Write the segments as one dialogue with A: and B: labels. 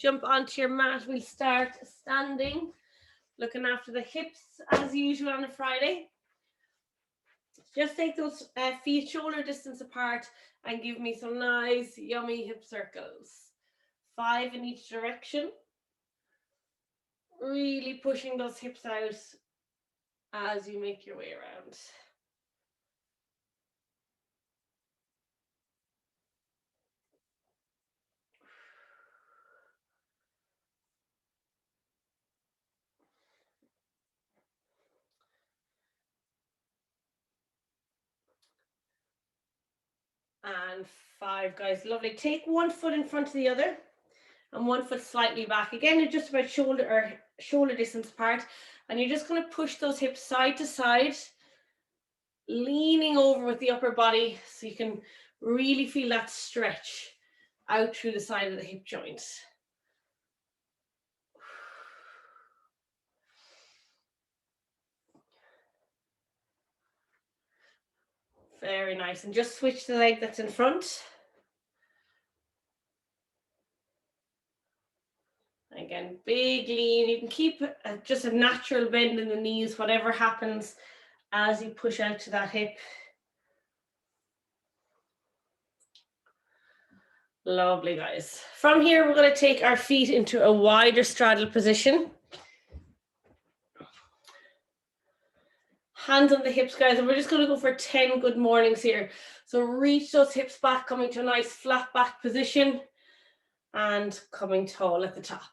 A: Jump onto your mat. We'll start standing, looking after the hips as usual on a Friday. Just take those feet shoulder distance apart and give me some nice, yummy hip circles. 5 in each direction. Really pushing those hips out as you make your way around. And 5, guys. Lovely. Take one foot in front of the other and one foot slightly back. Again, you're just about shoulder distance apart, and you're just going to push those hips side to side, leaning over with the upper body so you can really feel that stretch out through the side of the hip joint. Very nice. And just switch the leg that's in front. Again, big lean. You can keep just a natural bend in the knees, whatever happens as you push out to that hip. Lovely, guys. From here, we're going to take our feet into a wider straddle position. Hands on the hips, guys, and we're just going to go for 10 good mornings here. So reach those hips back, coming to a nice flat back position and coming tall at the top.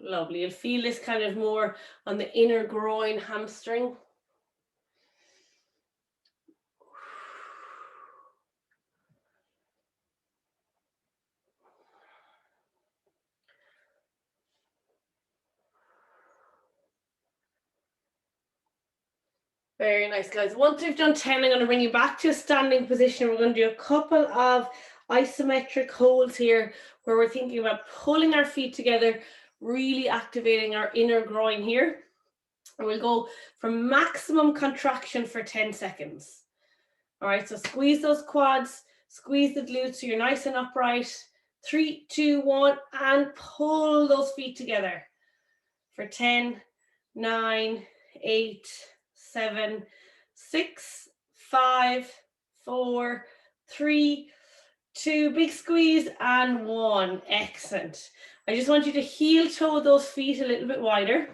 A: Lovely. You'll feel this kind of more on the inner groin, hamstring. Very nice, guys. Once we've done 10, I'm going to bring you back to a standing position. We're going to do a couple of isometric holds here where we're thinking about pulling our feet together, really activating our inner groin here. And we'll go for maximum contraction for 10 seconds. All right, so squeeze those quads, squeeze the glutes so you're nice and upright. 3, 2, 1, and pull those feet together for 10, 9, 8, 7, 6, 5, 4, 3, 2, big squeeze, and 1. Excellent. I just want you to heel toe those feet a little bit wider.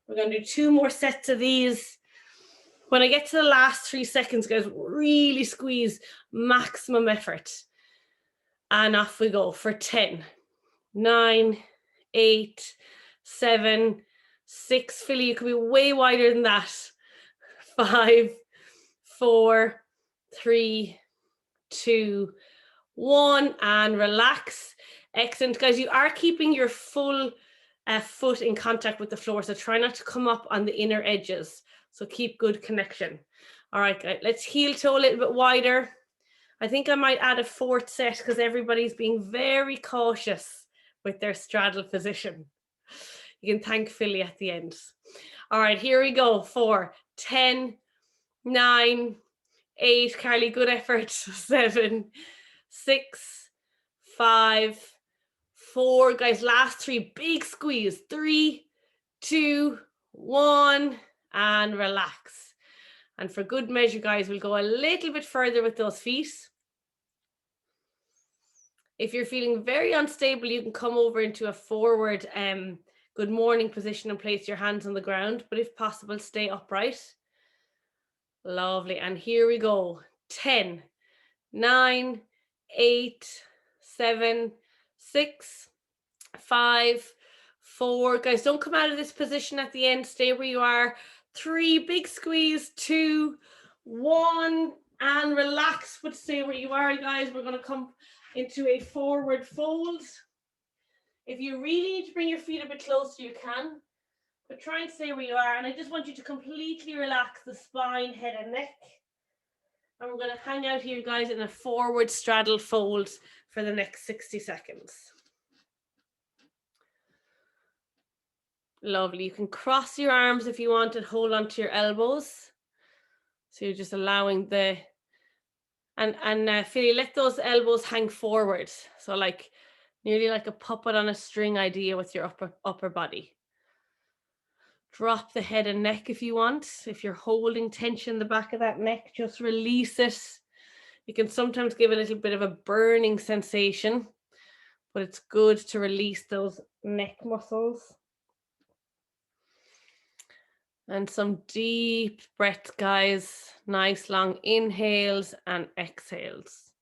A: We're going to do 2 more sets of these. When I get to the last 3 seconds, guys, really squeeze, maximum effort. And off we go for 10, 9, 8, 7, 6. Philly, you could be way wider than that. 5, 4, 3, 2, 1, and relax. Excellent, guys. You are keeping your full foot in contact with the floor, so try not to come up on the inner edges. So keep good connection. All right, guys, let's heel toe a little bit wider. I think I might add a 4th set because everybody's being very cautious with their straddle position. You can thank Philly at the end. All right, here we go for 10, 9, 8, Carly, good effort. 7, 6, 5, 4, guys, last 3, big squeeze. 3, 2, 1, and relax. And for good measure, guys, we'll go a little bit further with those feet. If you're feeling very unstable, you can come over into a forward good morning position and place your hands on the ground, but if possible, stay upright. Lovely. And here we go. 10, 9, 8, 7, 6, 5, 4. Guys, don't come out of this position at the end. Stay where you are. 3, big squeeze. 2, 1, and relax, but stay where you are, guys. We're going to come into a forward fold. If you really need to bring your feet a bit closer, you can, but try and stay where you are. And I just want you to completely relax the spine, head and neck. And we're going to hang out here, guys, in a forward straddle fold for the next 60 seconds. Lovely. You can cross your arms if you want and hold on to your elbows. So you're just allowing and And Philly, let those elbows hang forward. So like nearly like a puppet on a string idea with your upper body. Drop the head and neck if you want. If you're holding tension in the back of that neck, just release it. You can sometimes give a little bit of a burning sensation, but it's good to release those neck muscles. And some deep breath, guys. Nice long inhales and exhales.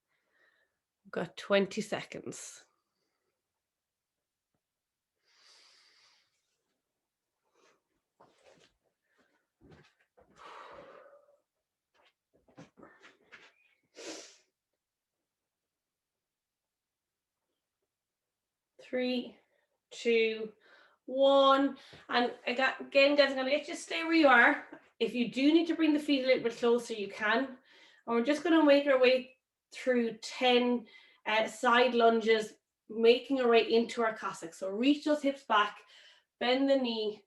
A: We've got 20 seconds. Three, two, one. And again, guys, I'm going to get you to stay where you are. If you do need to bring the feet a little bit closer, you can. And we're just going to make our way through 10 side lunges, making our way into our Cossack. So reach those hips back, bend the knee,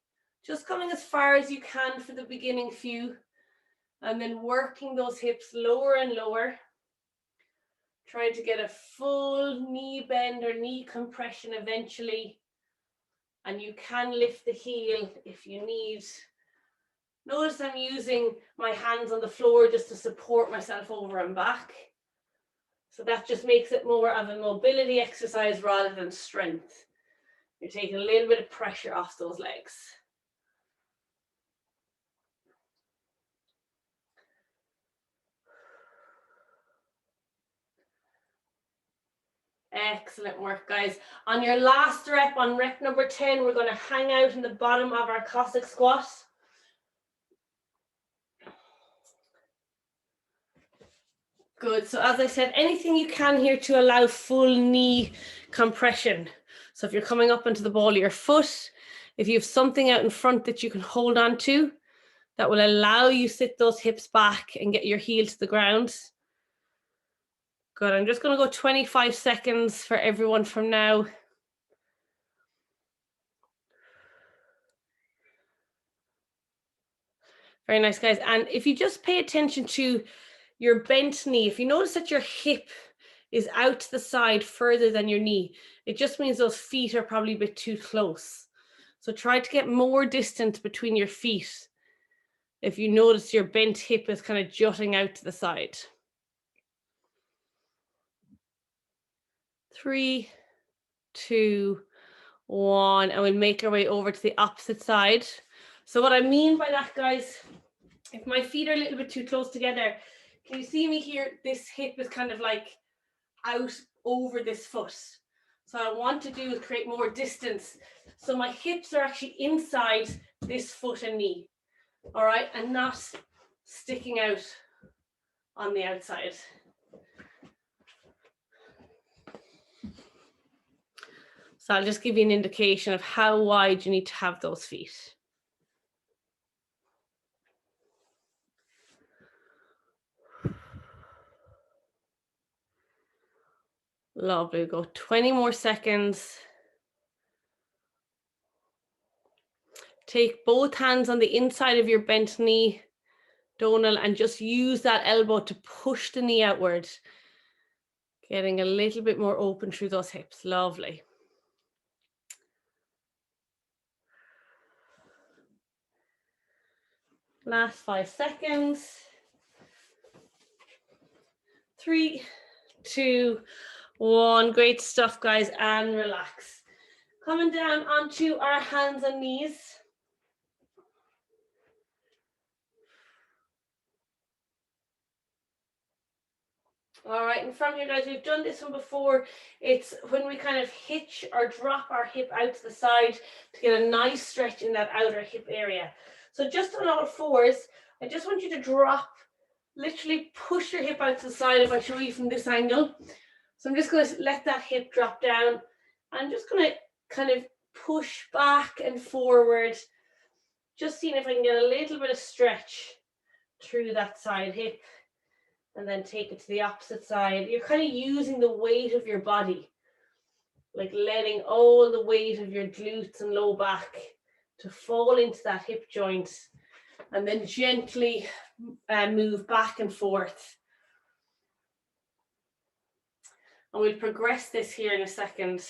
A: just coming as far as you can for the beginning few, and then working those hips lower and lower. Trying to get a full knee bend or knee compression eventually. And you can lift the heel if you need. Notice I'm using my hands on the floor just to support myself over and back. So that just makes it more of a mobility exercise rather than strength. You're taking a little bit of pressure off those legs. Excellent work, guys. On your last rep, on rep number 10, we're going to hang out in the bottom of our Cossack squat. Good. So as I said, anything you can here to allow full knee compression. So if you're coming up onto the ball of your foot, if you have something out in front that you can hold on to, that will allow you sit those hips back and get your heel to the ground. Good. I'm just going to go 25 seconds for everyone from now. Very nice, guys. And if you just pay attention to your bent knee, if you notice that your hip is out to the side further than your knee, it just means those feet are probably a bit too close. So try to get more distance between your feet if you notice your bent hip is kind of jutting out to the side. 3, 2, 1, and we'll make our way over to the opposite side. So what I mean by that, guys, if my feet are a little bit too close together, can you see me here? This hip is kind of like out over this foot. So what I want to do is create more distance. So my hips are actually inside this foot and knee, all right, and not sticking out on the outside. So I'll just give you an indication of how wide you need to have those feet. Lovely. Go 20 more seconds. Take both hands on the inside of your bent knee, Donal, and just use that elbow to push the knee outward. Getting a little bit more open through those hips. Lovely. Last 5 seconds. 3, 2, 1. Great stuff, guys, and relax. Coming down onto our hands and knees. All right, and from here, guys, we've done this one before. It's when we kind of hitch or drop our hip out to the side to get a nice stretch in that outer hip area. So just on all fours, I just want you to drop, literally push your hip out to the side if I show you from this angle. So I'm just going to let that hip drop down. I'm just going to kind of push back and forward, just seeing if I can get a little bit of stretch through that side hip. And then take it to the opposite side. You're kind of using the weight of your body, like letting all the weight of your glutes and low back to fall into that hip joint, and then gently move back and forth. And we'll progress this here in a second.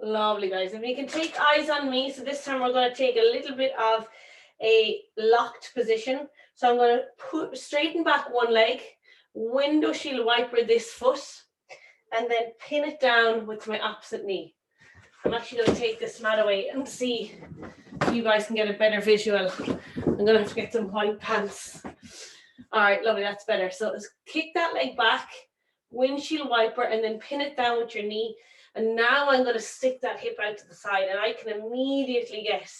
A: Lovely, guys. And we can take eyes on me. So this time we're going to take a little bit of a locked position. So I'm going to straighten back one leg, window shield wiper this foot, and then pin it down with my opposite knee. I'm actually going to take this mat away and see if you guys can get a better visual. I'm going to have to get some white pants. All right, lovely, that's better. So let's kick that leg back, windshield wiper, and then pin it down with your knee. And now I'm going to stick that hip out to the side, and I can immediately get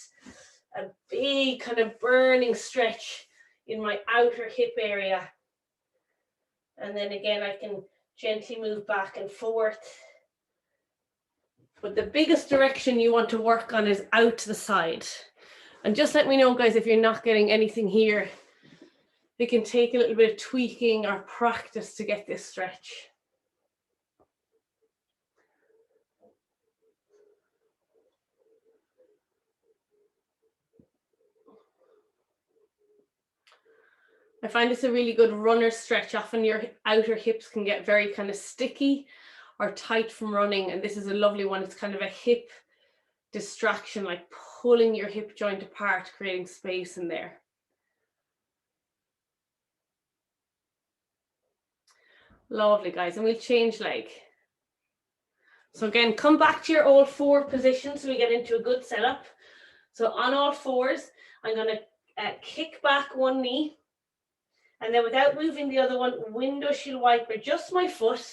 A: a big kind of burning stretch in my outer hip area. And then again, I can gently move back and forth. But the biggest direction you want to work on is out to the side. And just let me know, guys, if you're not getting anything here. It can take a little bit of tweaking or practice to get this stretch. I find it's a really good runner stretch. Often your outer hips can get very kind of sticky or tight from running, and this is a lovely one. It's kind of a hip distraction, like pulling your hip joint apart, creating space in there. Lovely, guys, and we'll change leg. So again, come back to your all four position so we get into a good setup. So on all fours, I'm going to kick back one knee, and then without moving the other one, window shield wiper just my foot,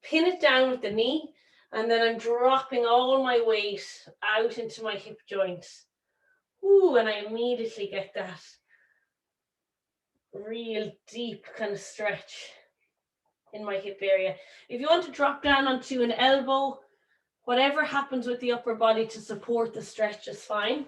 A: pin it down with the knee, and then I'm dropping all my weight out into my hip joint. Ooh, and I immediately get that real deep kind of stretch in my hip area. If you want to drop down onto an elbow, whatever happens with the upper body to support the stretch is fine.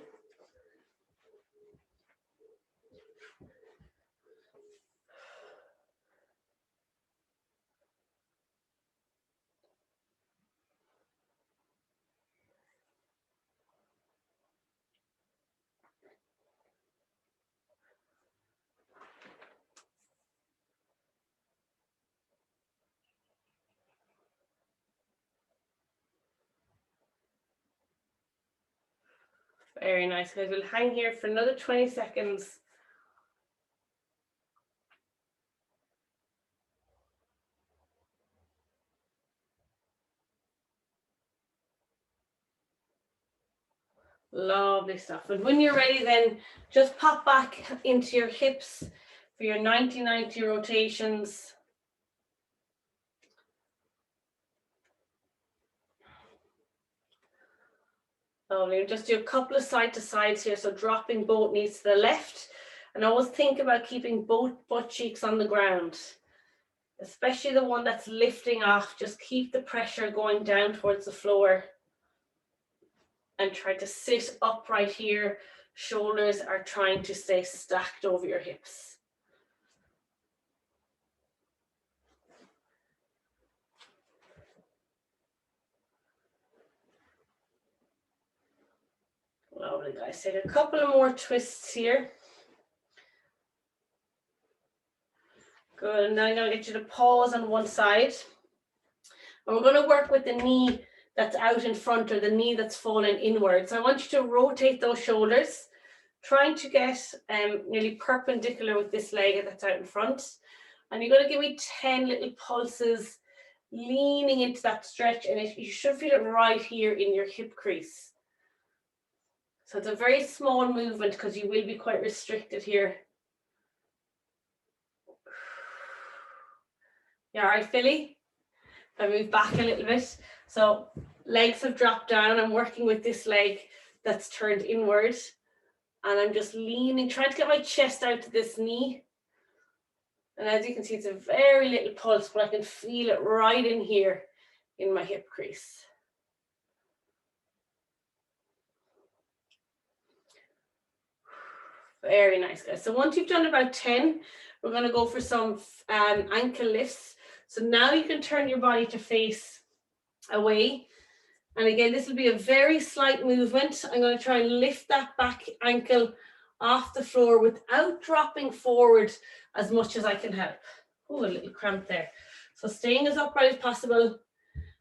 A: Very nice, guys. We'll hang here for another 20 seconds. Lovely stuff. And when you're ready, then just pop back into your hips for your 90-90 rotations. Lovely. Just do a couple of side to sides here. So dropping both knees to the left. And always think about keeping both butt cheeks on the ground, especially the one that's lifting off. Just keep the pressure going down towards the floor. And try to sit upright here. Shoulders are trying to stay stacked over your hips. Lovely, guys. Take a couple of more twists here. Good. And then I'm going to get you to pause on one side. And we're going to work with the knee that's out in front or the knee that's fallen inwards. So I want you to rotate those shoulders, trying to get nearly perpendicular with this leg that's out in front. And you're going to give me 10 little pulses, leaning into that stretch. And you should feel it right here in your hip crease. So it's a very small movement because you will be quite restricted here. You all right, Philly? I move back a little bit. So legs have dropped down. I'm working with this leg that's turned inward. And I'm just leaning, trying to get my chest out to this knee. And as you can see, it's a very little pulse, but I can feel it right in here in my hip crease. Very nice, guys. So once you've done about 10, we're going to go for some ankle lifts. So now you can turn your body to face away. And again, this will be a very slight movement. I'm going to try and lift that back ankle off the floor without dropping forward as much as I can help. Oh, a little cramp there. So staying as upright as possible.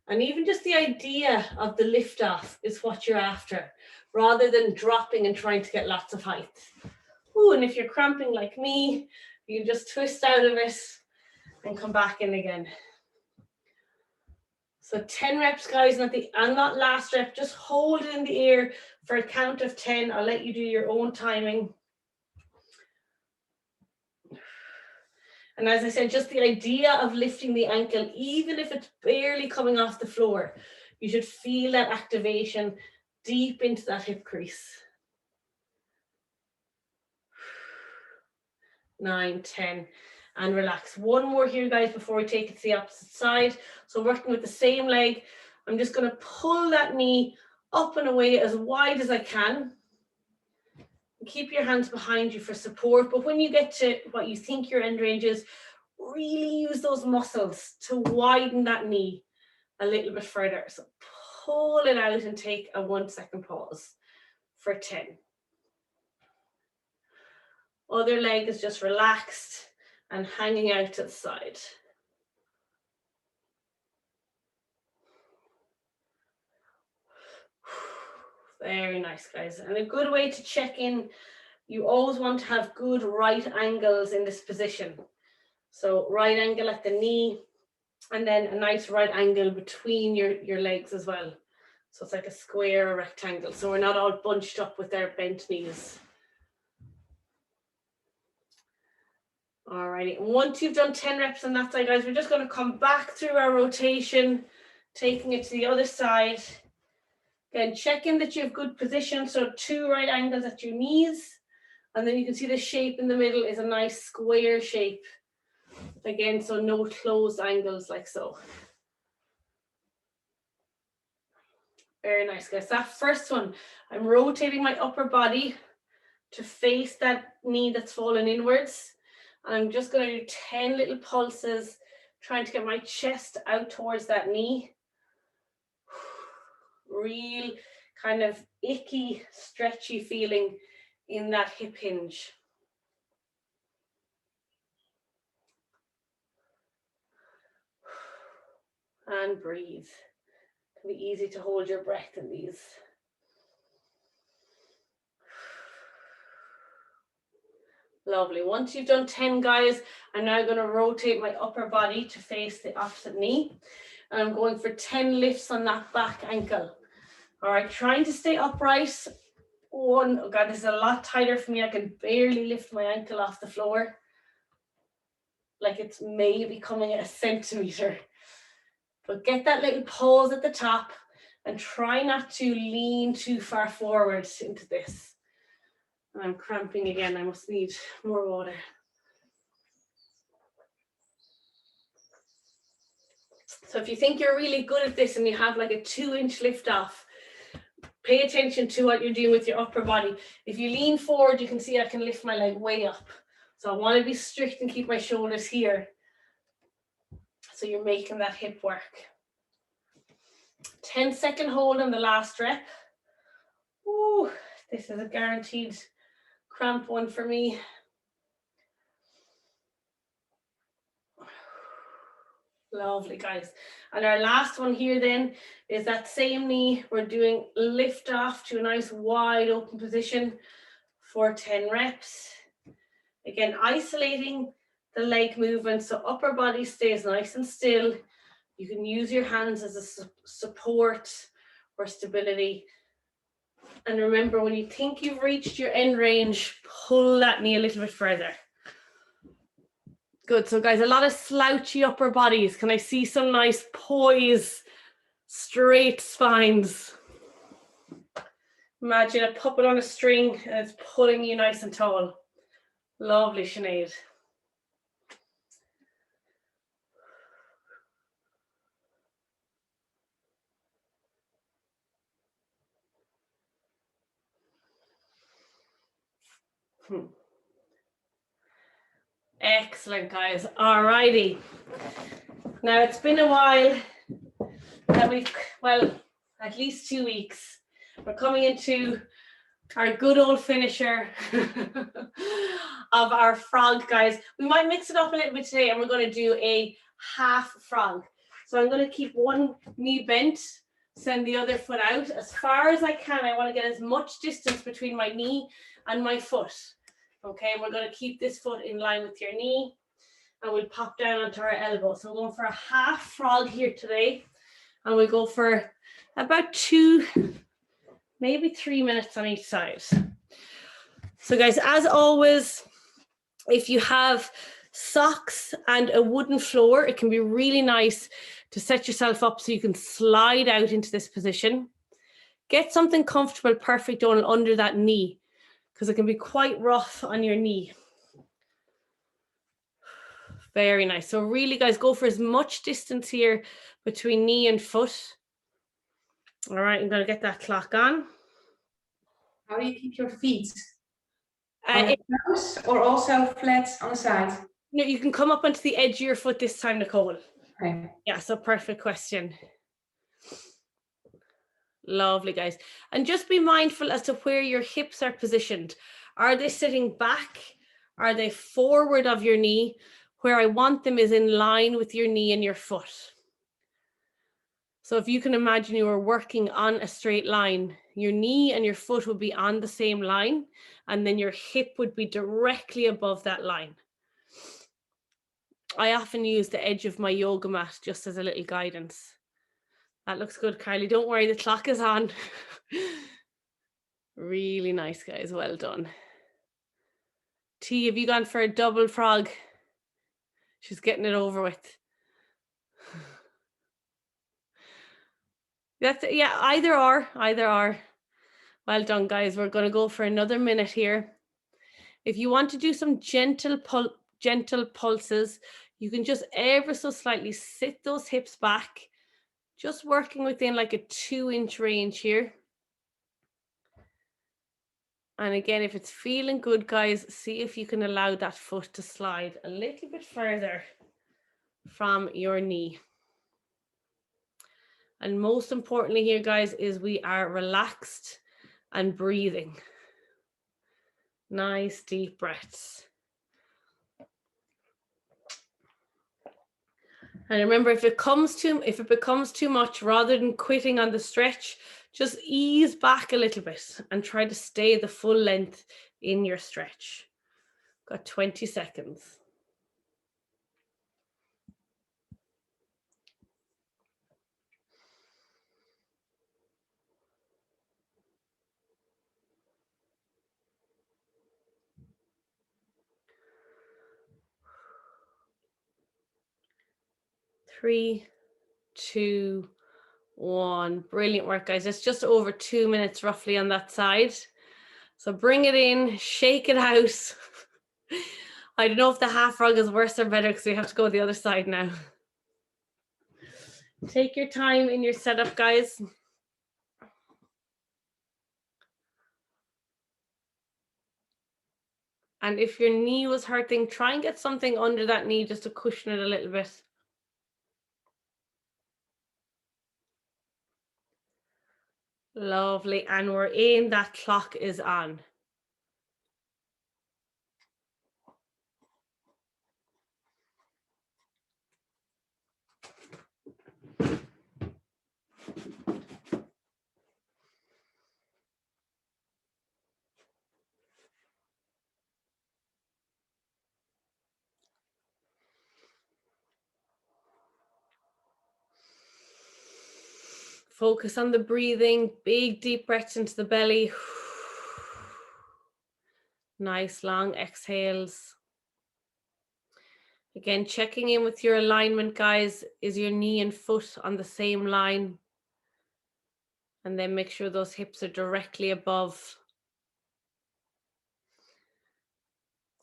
A: And even just the idea of the lift off is what you're after, rather than dropping and trying to get lots of height. Ooh, and if you're cramping like me, you can just twist out of it and come back in again. So 10 reps, guys, and that last rep, just hold it in the air for a count of 10. I'll let you do your own timing. And as I said, just the idea of lifting the ankle, even if it's barely coming off the floor, you should feel that activation deep into that hip crease. 9, 10, and relax. One more here, guys, before we take it to the opposite side. So working with the same leg, I'm just going to pull that knee up and away as wide as I can. Keep your hands behind you for support, but when you get to what you think your end range is, really use those muscles to widen that knee a little bit further. So pull it out and take a 1 second pause for 10. Other leg is just relaxed and hanging out to the side. Very nice, guys. And a good way to check in, you always want to have good right angles in this position. So right angle at the knee, and then a nice right angle between your legs as well. So it's like a square or rectangle. So we're not all bunched up with our bent knees. Alrighty, and once you've done 10 reps on that side, guys, we're just going to come back through our rotation, taking it to the other side. Again, checking that you have good position, so 2 right angles at your knees, and then you can see the shape in the middle is a nice square shape. Again, so no closed angles like so. Very nice, guys. That first one, I'm rotating my upper body to face that knee that's fallen inwards. And I'm just going to do 10 little pulses, trying to get my chest out towards that knee. Real kind of icky, stretchy feeling in that hip hinge. And breathe. It can be easy to hold your breath in these. Lovely. Once you've done 10, guys, I'm now going to rotate my upper body to face the opposite knee. And I'm going for 10 lifts on that back ankle. All right, trying to stay upright. One, oh God, this is a lot tighter for me. I can barely lift my ankle off the floor. Like it's maybe coming at a centimeter. But get that little pause at the top and try not to lean too far forward into this. And I'm cramping again. I must need more water. So if you think you're really good at this and you have like a 2-inch lift off, pay attention to what you're doing with your upper body. If you lean forward, you can see I can lift my leg way up. So I want to be strict and keep my shoulders here. So you're making that hip work. 10-second hold on the last rep. Ooh, this is a guaranteed cramp one for me. Lovely, guys. And our last one here then is that same knee. We're doing lift off to a nice wide open position for 10 reps. Again, isolating the leg movement so upper body stays nice and still. You can use your hands as a support or stability. And remember, when you think you've reached your end range, pull that knee a little bit further. Good. So guys, a lot of slouchy upper bodies. Can I see some nice poise, straight spines? Imagine a puppet on a string and it's pulling you nice and tall. Lovely, Sinead. Excellent, guys. All righty. Now it's been a while that we've, well, at least 2 weeks. We're coming into our good old finisher of our frog, guys. We might mix it up a little bit today, and we're going to do a half frog. So I'm going to keep one knee bent, send the other foot out as far as I can. I want to get as much distance between my knee and my foot. Okay, and we're going to keep this foot in line with your knee, and we'll pop down onto our elbow. So we're going for a half frog here today, and we'll go for about 2, maybe 3 minutes on each side. So guys, as always, if you have socks and a wooden floor, it can be really nice to set yourself up so you can slide out into this position. Get something comfortable, perfect, Donal, under that knee, because it can be quite rough on your knee. Very nice. So really, guys, go for as much distance here between knee and foot. All right, I'm going to get that clock on.
B: How do you keep your feet? On the toes or also flat on the side?
A: No, you can come up onto the edge of your foot this time, Nicole.
B: Okay.
A: Yeah, so perfect question. Lovely, guys. And just be mindful as to where your hips are positioned. Are they sitting back? Are they forward of your knee? Where I want them is in line with your knee and your foot. So if you can imagine you were working on a straight line, your knee and your foot would be on the same line, and then your hip would be directly above that line. I often use the edge of my yoga mat just as a little guidance. That looks good, Kylie. Don't worry, the clock is on. Really nice, guys. Well done. T, have you gone for a double frog? She's getting it over with. That's it. Yeah, either or. Well done, guys. We're going to go for another minute here. If you want to do some gentle pulses, you can just ever so slightly sit those hips back, just working within like a 2-inch range here. And again, if it's feeling good, guys, see if you can allow that foot to slide a little bit further from your knee. And most importantly here, guys, is we are relaxed and breathing. Nice deep breaths. And remember, if it becomes too much, rather than quitting on the stretch, just ease back a little bit and try to stay the full length in your stretch. Got 20 seconds. Three, 2, 1. Brilliant work, guys. It's just over 2 minutes roughly on that side. So bring it in, shake it out. I don't know if the half frog is worse or better because we have to go the other side now. Take your time in your setup, guys. And if your knee was hurting, try and get something under that knee just to cushion it a little bit. Lovely. And we're in, that clock is on. Focus on the breathing, big deep breaths into the belly. Nice long exhales. Again, checking in with your alignment, guys. Is your knee and foot on the same line? And then make sure those hips are directly above.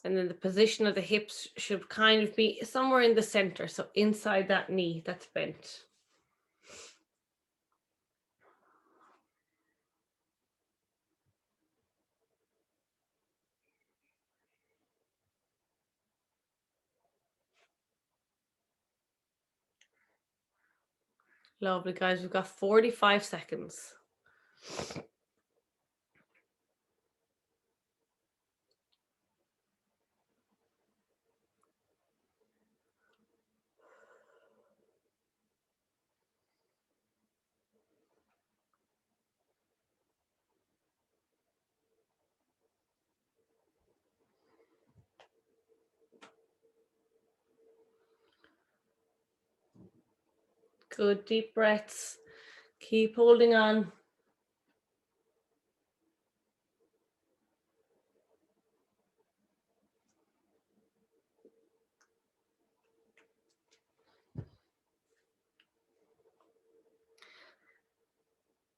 A: And then the position of the hips should kind of be somewhere in the center, so inside that knee that's bent. Lovely, guys. We've got 45 seconds. Good deep breaths. Keep holding on.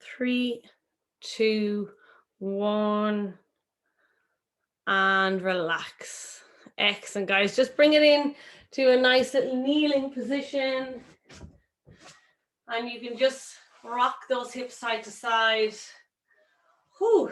A: Three, 2, 1, and relax. Excellent, guys. Just bring it in to a nice little kneeling position. And you can just rock those hips side to side. Whew.